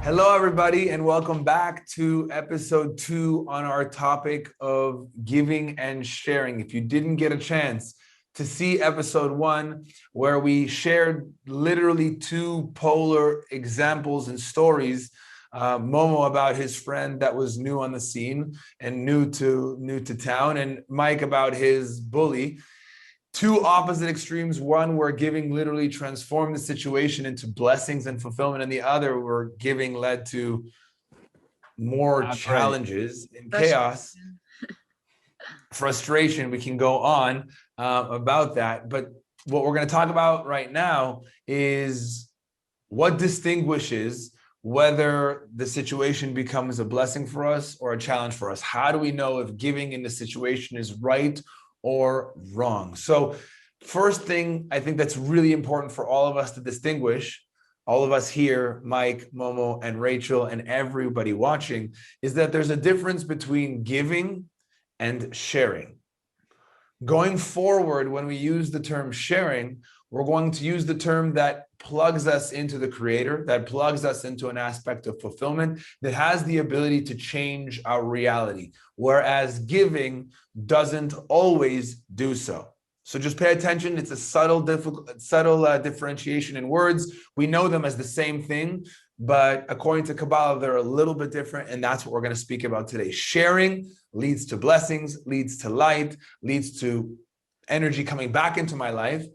Hello, everybody, and welcome back to episode 2 on our topic of giving and sharing. If you didn't get a chance to see episode 1, where we shared literally 2 polar examples and stories, Momo about his friend that was new on the scene and new to town, and Mike about his bully. 2 opposite extremes, one where giving literally transformed the situation into blessings and fulfillment, and the other where giving led to more challenges and chaos, frustration. We can go on about that, but what we're going to talk about right now is what distinguishes whether the situation becomes a blessing for us or a challenge for us. How do we know if giving in the situation is right or wrong? So first thing I think that's really important for all of us to distinguish, all of us here, Mike, Momo, and Rachel, and everybody watching, is that there's a difference between giving and sharing. Going forward, when we use the term sharing, we're going to use the term that plugs us into the creator, that plugs us into an aspect of fulfillment, that has the ability to change our reality, whereas giving doesn't always do so. So just pay attention. It's a subtle differentiation in words. We know them as the same thing, but according to Kabbalah, they're a little bit different, and that's what we're going to speak about today. Sharing leads to blessings, leads to light, leads to energy coming back into my life.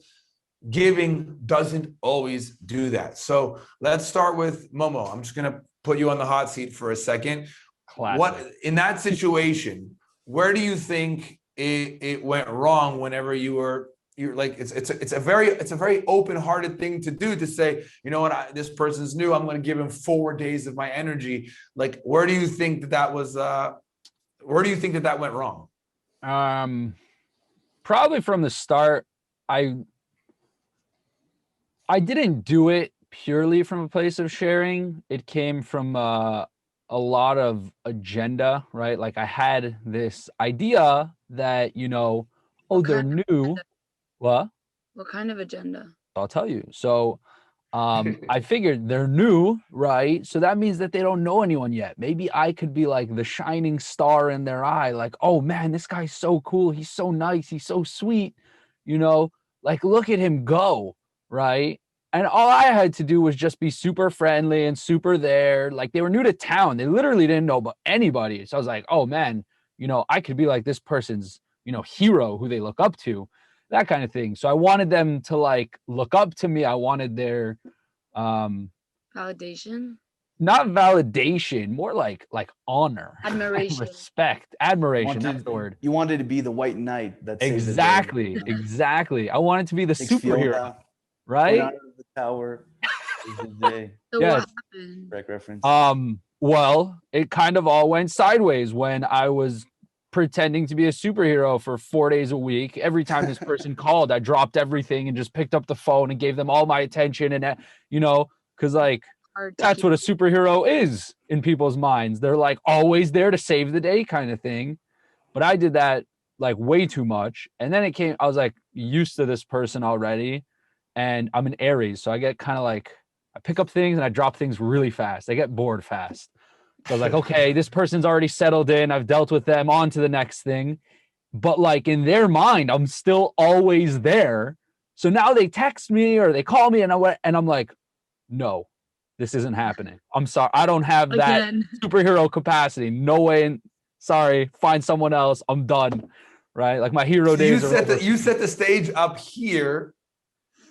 Giving doesn't always do that. So let's start with Momo. I'm just going to put you on the hot seat for a second. Classic. What in that situation, where do you think it went wrong whenever you're like, it's a very open-hearted thing to do, to say, you know what, this person's new, I'm going to give him 4 days of my energy. Like, where do you think that was where do you think that went wrong? Probably from the start. I didn't do it purely from a place of sharing. It came from a lot of agenda, right? Like I had this idea that, they're new. What? What kind of agenda? I'll tell you. So I figured they're new, right? So that means that they don't know anyone yet. Maybe I could be like the shining star in their eye. Like, oh man, this guy's so cool. He's so nice. He's so sweet. Like look at him go, right? And all I had to do was just be super friendly and super there. Like they were new to town. They literally didn't know about anybody. So I was like, oh man, I could be like this person's, hero who they look up to, that kind of thing. So I wanted them to like look up to me. I wanted their validation. Not validation, more like honor, admiration, respect, admiration. That's the word. You wanted to be the white knight. That exactly. I wanted to be the superhero, right? Out of the tower. So yes. What happened? Correct reference. Well, it kind of all went sideways when I was pretending to be a superhero for 4 days a week. Every time this person called, I dropped everything and just picked up the phone and gave them all my attention. And because like that's what a superhero is in people's minds. They're like always there to save the day kind of thing. But I did that like way too much. And then I was like used to this person already. And I'm an Aries. So I get kind of like, I pick up things and I drop things really fast. I get bored fast. So I was like, okay, this person's already settled in. I've dealt with them, on to the next thing. But like in their mind, I'm still always there. So now they text me or they call me and I'm like, no, this isn't happening. I'm sorry. I don't have that superhero capacity. No way. Sorry. Find someone else. I'm done. Right. Like my hero days are over. You set the stage up here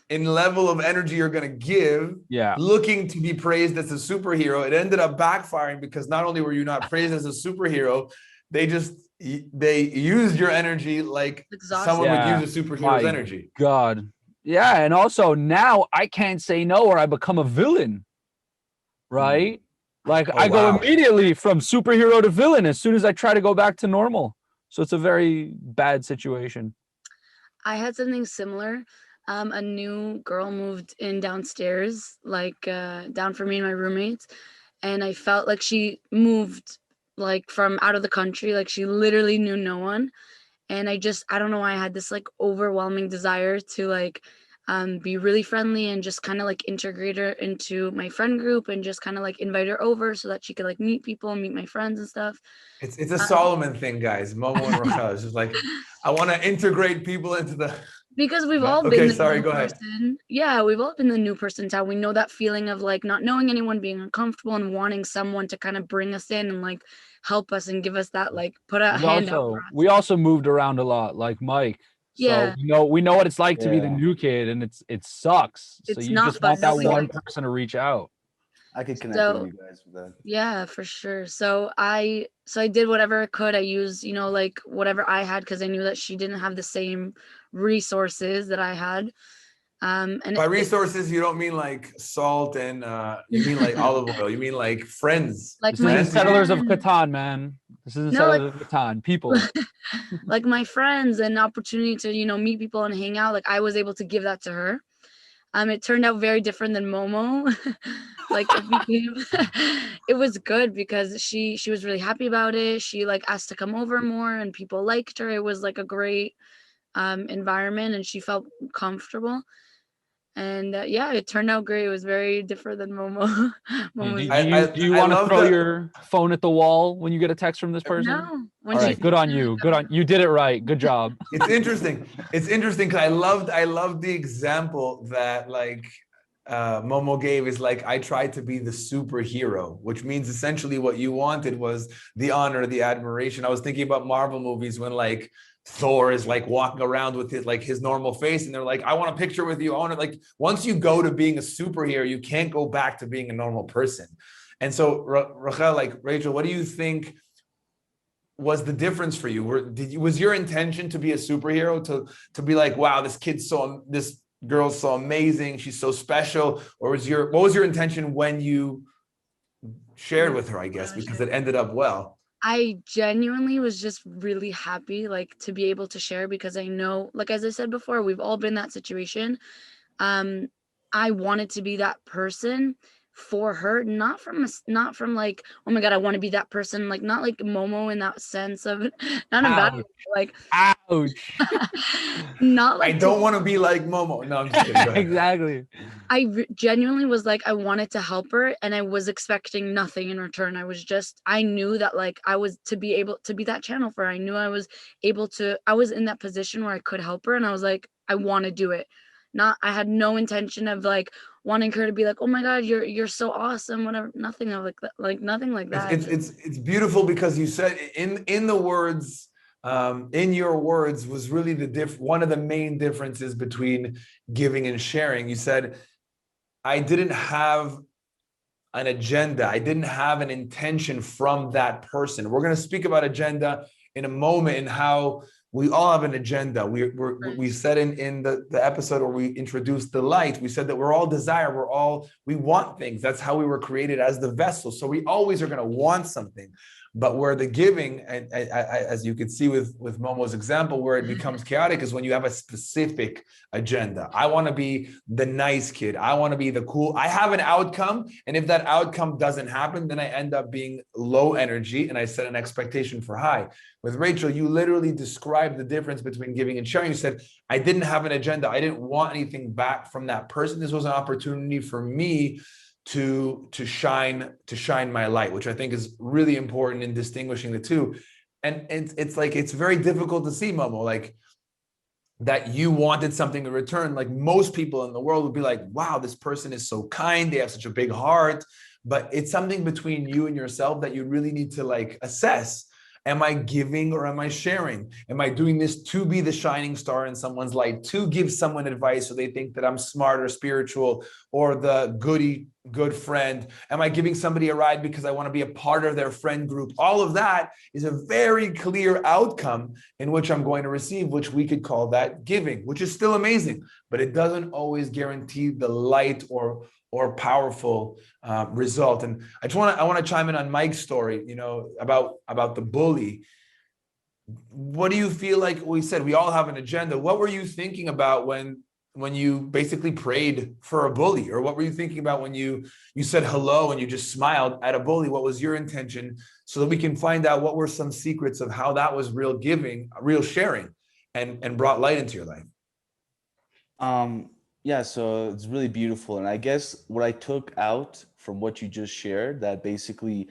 in level of energy you're going to give, looking to be praised as a superhero. It ended up backfiring because not only were you not praised as a superhero, they used your energy like someone would use a superhero's energy. God. Yeah. And also now I can't say no or I become a villain. Right? Like I go immediately from superhero to villain as soon as I try to go back to normal. So it's a very bad situation. I had something similar. A new girl moved in downstairs, like down for me and my roommates. And I felt like she moved like from out of the country. Like she literally knew no one. And I don't know why I had this like overwhelming desire to like be really friendly and just kind of like integrate her into my friend group and just kind of like invite her over so that she could like meet people and meet my friends and stuff. It's a Solomon thing, guys. Momo and Rachel. It's just like, I want to integrate people into the. Because we've all Okay, been the sorry, new go ahead. person. Yeah, we've all been the new person in town. We know that feeling of like not knowing anyone, being uncomfortable, and wanting someone to kind of bring us in and like help us and give us that like put a hand out for us. We also moved around a lot, like Mike. Yeah. So we know what it's like to be the Yeah. new kid, and it sucks. So It's you not just want fun. that Nobody one likes it. person to reach out. I could connect So- with you guys with that. Yeah, for sure. So I did whatever I could. I used, you know, like whatever I had because I knew that she didn't have the same resources that I had. And By resources, you don't mean like salt and you mean like olive oil. You mean like friends. like This my isn't Settlers of friends. Catan, man. This isn't No, Settlers of Catan. People. like my friends and opportunity to, you know, meet people and hang out. Like I was able to give that to her. It turned out very different than Momo. Like it became, it was good because she was really happy about it. She like asked to come over more and people liked her. It was like a great environment and she felt comfortable. And yeah, it turned out great. It was very different than Momo. Momo's Do you I want to love throw the- your phone at the wall when you get a text from this person? no. When All she right, good on you. Good on you. Did it right. Good job. It's interesting. It's interesting because I loved the example that like Momo gave is like, I tried to be the superhero, which means essentially what you wanted was the honor, the admiration. I was thinking about Marvel movies when like Thor is like walking around with his normal face and they're like, I want a picture with you. I want to like, once you go to being a superhero, you can't go back to being a normal person. And so Rachel, like Rachel, what do you think was the difference for you? Was your intention to be a superhero, to be like, wow, this girl's so amazing, she's so special? Or what was your intention when you shared with her, I guess, because it ended up well? I genuinely was just really happy like to be able to share because I know, like as I said before, we've all been in that situation. I wanted to be that person for her, not from like, oh my god, I want to be that person, like not like Momo in that sense of not in bad way, like Ouch. not like I don't want to be like Momo. No, I'm just kidding. Go ahead. Exactly. Genuinely was like, I wanted to help her and I was expecting nothing in return. I knew that like I was to be able to be that channel for her. I knew I was in that position where I could help her and I was like, I want to do it. I had no intention of like wanting her to be like, oh my god, you're so awesome, whatever. Nothing of like that, like nothing like that. It's beautiful because you said in the words, in your words was really one of the main differences between giving and sharing. You said, I didn't have an agenda. I didn't have an intention from that person. We're going to speak about agenda in a moment and how we all have an agenda. We said in the episode where we introduced the light, we said that we're all desire. We want things. That's how we were created, as the vessel. So we always are going to want something. But where the giving, and as you could see with Momo's example, where it becomes chaotic is when you have a specific agenda. I want to be the nice kid. I want to be the cool. I have an outcome. And if that outcome doesn't happen, then I end up being low energy and I set an expectation for high. With Rachel, you literally described the difference between giving and sharing. You said, I didn't have an agenda. I didn't want anything back from that person. This was an opportunity for me to shine my light, which I think is really important in distinguishing the two. And it's like, it's very difficult to see, Momo, like that you wanted something in return. Like most people in the world would be like, wow, this person is so kind, they have such a big heart. But it's something between you and yourself that you really need to like assess. Am I giving or am I sharing? Am I doing this to be the shining star in someone's light, to give someone advice so they think that I'm smart or spiritual or the good friend? Am I giving somebody a ride because I want to be a part of their friend group? All of that is a very clear outcome in which I'm going to receive, which we could call that giving, which is still amazing, but it doesn't always guarantee the light or powerful result. And I want to chime in on Mike's story, about the bully. What do you feel like? We said we all have an agenda. What were you thinking about when you basically prayed for a bully? Or what were you thinking about when you said hello and you just smiled at a bully? What was your intention, so that we can find out what were some secrets of how that was real giving, real sharing, and brought light into your life? Yeah, so it's really beautiful. And I guess what I took out from what you just shared, that basically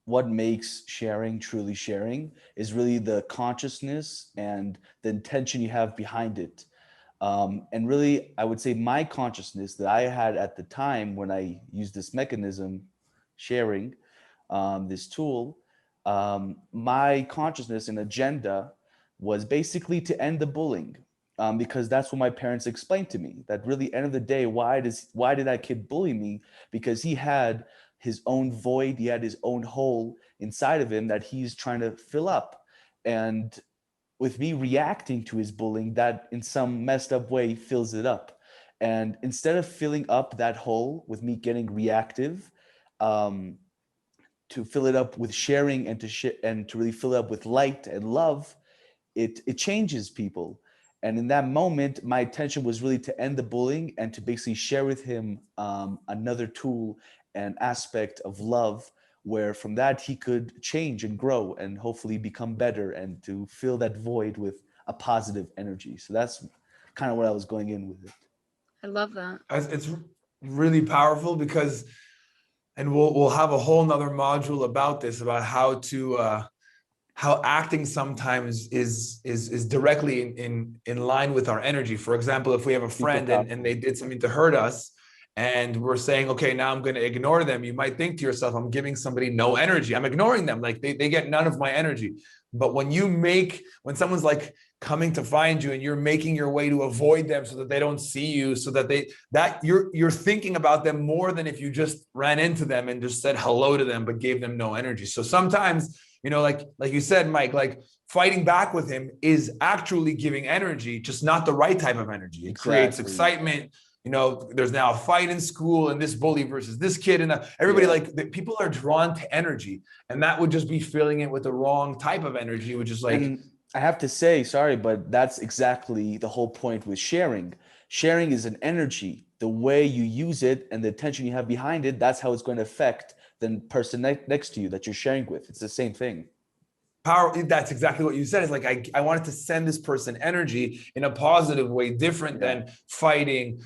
what makes sharing truly sharing is really the consciousness and the intention you have behind it. And really, I would say my consciousness that I had at the time when I used this mechanism, sharing this tool, my consciousness and agenda was basically to end the bullying, because that's what my parents explained to me. That really, end of the day, why did that kid bully me? Because he had his own void, he had his own hole inside of him that he's trying to fill up. And with me reacting to his bullying, that in some messed up way fills it up. And instead of filling up that hole with me getting reactive, um, to fill it up with sharing and to really fill it up with light and love, it changes people. And in that moment, my intention was really to end the bullying and to basically share with him another tool and aspect of love, where from that he could change and grow and hopefully become better and to fill that void with a positive energy. So that's kind of what I was going in with it. I love that. It's really powerful because, and we'll have a whole nother module about this, about how to how acting sometimes is directly in line with our energy. For example, if we have a friend and they did something to hurt us, and we're saying, okay, now I'm going to ignore them, you might think to yourself, I'm giving somebody no energy, I'm ignoring them, like they get none of my energy. But when when someone's like coming to find you and you're making your way to avoid them so that they don't see you, so that you're thinking about them more than if you just ran into them and just said hello to them but gave them no energy. So sometimes, like you said, Mike, like fighting back with him is actually giving energy, just not the right type of energy. It creates excitement. There's now a fight in school and this bully versus this kid, and everybody, people are drawn to energy, and that would just be filling it with the wrong type of energy, which is like. And I have to say, sorry, but that's exactly the whole point with sharing. Sharing is an energy. The way you use it and the attention you have behind it, that's how it's going to affect the person next to you that you're sharing with. It's the same thing. That's exactly what you said. It's like I wanted to send this person energy in a positive way, different than fighting.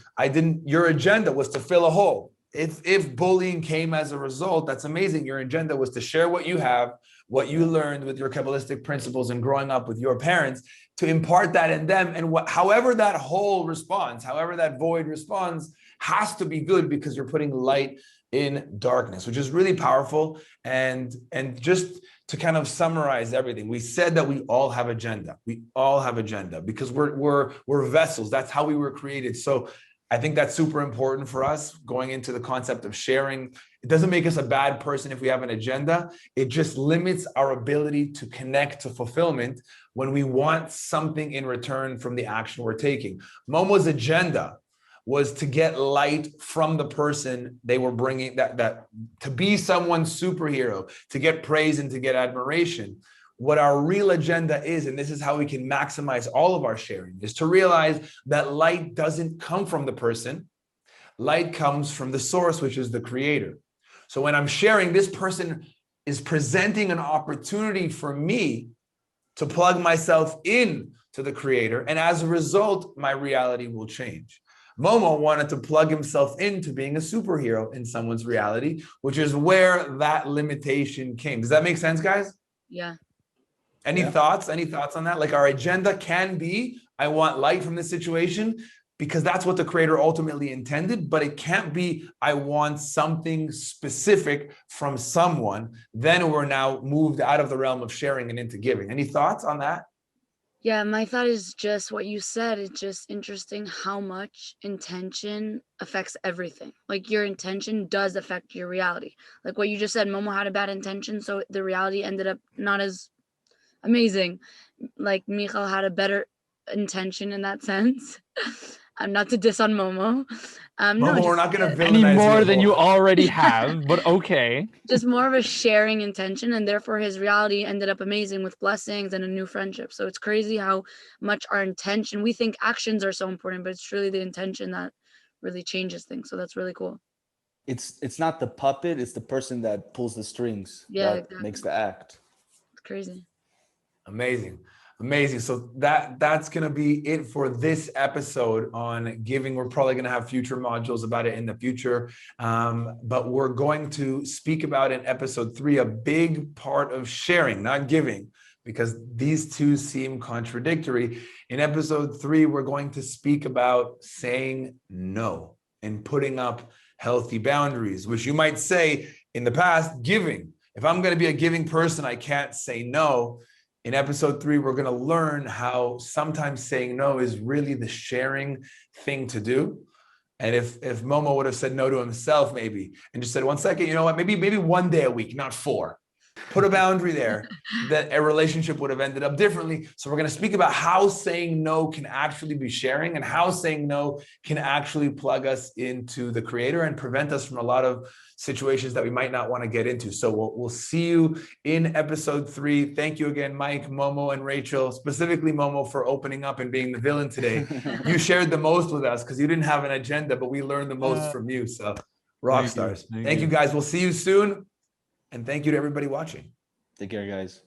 Your agenda was to fill a hole. If bullying came as a result, that's amazing. Your agenda was to share what you have, what you learned with your kabbalistic principles and growing up with your parents, to impart that in them. And however that hole responds, however that void responds, has to be good, because you're putting light in darkness, which is really powerful. And just to kind of summarize everything, we said that we all have agenda. We all have agenda because we're vessels. That's how we were created. So I think that's super important for us going into the concept of sharing. It doesn't make us a bad person if we have an agenda. It just limits our ability to connect to fulfillment when we want something in return from the action we're taking. Momo's agenda was to get light from the person they were bringing, that to be someone's superhero, to get praise and to get admiration. What our real agenda is, and this is how we can maximize all of our sharing, is to realize that light doesn't come from the person. Light comes from the source, which is the creator. So when I'm sharing, this person is presenting an opportunity for me to plug myself in to the creator. And as a result, my reality will change. Momo wanted to plug himself into being a superhero in someone's reality, which is where that limitation came. Does that make sense, guys? Yeah. Any thoughts? Any thoughts on that? Like, our agenda can be, I want light from this situation, because that's what the creator ultimately intended, but it can't be, I want something specific from someone. Then we're now moved out of the realm of sharing and into giving. Any thoughts on that? Yeah, my thought is just what you said. It's just interesting how much intention affects everything. Like, your intention does affect your reality. Like what you just said, Momo had a bad intention, so the reality ended up not as amazing. Like, Michal had a better intention in that sense. Not to diss on Momo. Momo, we're not going to any villainize more you than you already have, but okay. just more of a sharing intention, and therefore his reality ended up amazing with blessings and a new friendship. So it's crazy how much our intention, we think actions are so important, but it's really the intention that really changes things. So that's really cool. It's not the puppet, it's the person that pulls the strings Yeah, that exactly. makes the act. It's crazy. Amazing. Amazing. So that's going to be it for this episode on giving. We're probably going to have future modules about it in the future. But we're going to speak about in episode 3, a big part of sharing, not giving, because these two seem contradictory. In episode 3, we're going to speak about saying no and putting up healthy boundaries, which you might say in the past, giving. If I'm going to be a giving person, I can't say no. In episode 3, we're going to learn how sometimes saying no is really the sharing thing to do. And if Momo would have said no to himself, maybe, and just said, 1 second, you know what, maybe 1 day a week, not 4. Put a boundary there, that a relationship would have ended up differently. So we're going to speak about how saying no can actually be sharing, and how saying no can actually plug us into the creator and prevent us from a lot of situations that we might not want to get into. So we'll see you in episode 3. Thank you again, Mike, Momo, and Rachel, specifically Momo, for opening up and being the villain today. You shared the most with us because you didn't have an agenda, but we learned the most from you. So rock stars. Thank you guys. We'll see you soon. And thank you to everybody watching. Take care, guys.